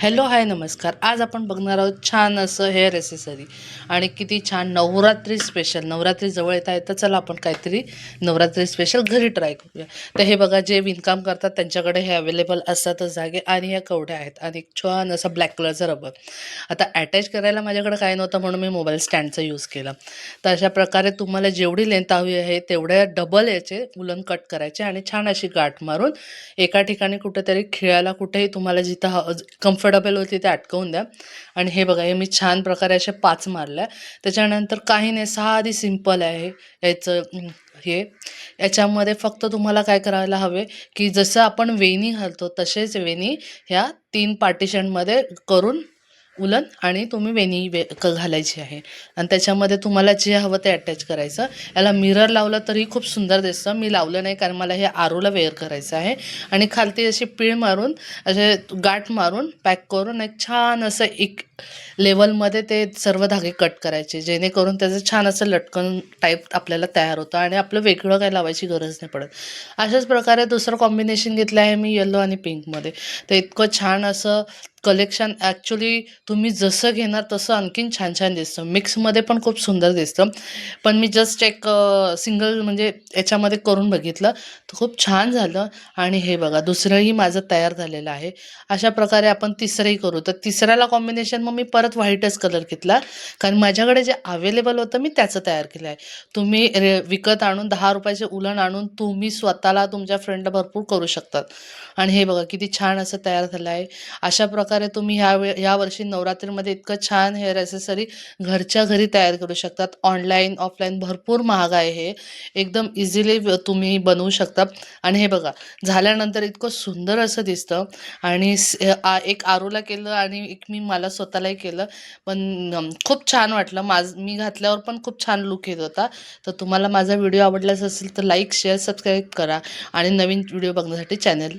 Hello hi नमस्कार. आज आपण बघणार आहोत छान असं हेअर ॲसेसरी आणि किती छान नवरात्री स्पेशल. नवरात्री जवळ येत आहे तर चला आपण काहीतरी नवरात्री स्पेशल घरी ट्राय करूया. तर हे बघा, जे विणकाम करतात त्यांच्याकडे हे अवेलेबल असतातच जागे. आणि ह्या कवड्या आहेत आणि एक छान असा ब्लॅक कलरचा रबर. आता अटॅच करायला माझ्याकडे काय नव्हतं म्हणून मी मोबाईल स्टँडचा यूज केला. तर अशा प्रकारे तुम्हाला जेवढी लेंथ हवी आहे तेवढ्या डबल याचे उलन कट करायचे आणि छान अशी गाठ मारून एका ठिकाणी कुठेतरी खिळ्याला कुठेही तुम्हाला जिथं कम्फर्टेबल होती ते अटकवून द्या. आणि हे बघा, हे मी छान प्रकारे असे 5 मारल्या. त्याच्यानंतर काही नाही, साधी सिंपल आहे याचं हे. याच्यामध्ये फक्त तुम्हाला काय करायला हवे की जसं आपण वेणी घालतो तसेच वेणी ह्या 3 पार्टिशनमध्ये करून उलन आणि तुम्ही वेणी घालायची आहे. आणि त्याच्यामध्ये तुम्हाला जे हवं ते अटॅच करायचं. याला मिरर लावलं तरी खूप सुंदर दिसतं. मी लावलं नाही कारण मला हे आरूला वेअर करायचं आहे. आणि खालती अशी पीळ मारून असे गाठ मारून पॅक करून एक छान असं एक लेवलमध्ये ते सर्व धागे कट करायचे, जेणेकरून त्याचं छान असं लटकन टाईप आपल्याला तयार होतं आणि आपलं वेगळं काय लावायची गरज नाही पडत. अशाच प्रकारे दुसरं कॉम्बिनेशन घेतलं आहे मी येलो आणि पिंकमध्ये. तर इतकं छान असं कलेक्शन. ॲक्च्युली तुम्ही जसं घेणार तसं आणखीन छान छान दिसतं. मिक्समध्ये पण खूप सुंदर दिसतं. पण मी जस्ट एक सिंगल म्हणजे याच्यामध्ये करून बघितलं तर खूप छान झालं. आणि हे बघा, दुसरंही माझं तयार झालेलं आहे. अशा प्रकारे आपण तिसरंही करू. तर तिसऱ्याला कॉम्बिनेशन मग मी परत व्हाईटच कलर घेतला, कारण माझ्याकडे जे अवेलेबल होतं मी त्याचं तयार केलं आहे. तुम्ही विकत आणून 10 रुपयाचे उलन आणून तुम्ही स्वतःला तुमच्या फ्रेंडला भरपूर करू शकतात. आणि हे बघा किती छान असं तयार झालं आहे. अशा प्रकारे तुम्ही ह्या वर्षी नवरात्रीमध्ये इतकं छान हेअर ॲसेसरी घरच्या घरी तयार करू शकतात. ऑनलाईन ऑफलाईन भरपूर महाग आहे हे. एकदम इझिली तुम्ही बनवू शकता. आणि हे बघा, झाल्यानंतर इतकं सुंदर असं दिसतं. आणि एक आरूला केलं आणि एक मी मला स्वतःलाही केलं. पण खूप छान वाटलं. मी घातल्यावर पण खूप छान लूक येत होता. तर तुम्हाला माझा व्हिडिओ आवडलाच असेल तर लाईक शेअर सबस्क्राईब करा आणि नवीन व्हिडिओ बघण्यासाठी चॅनल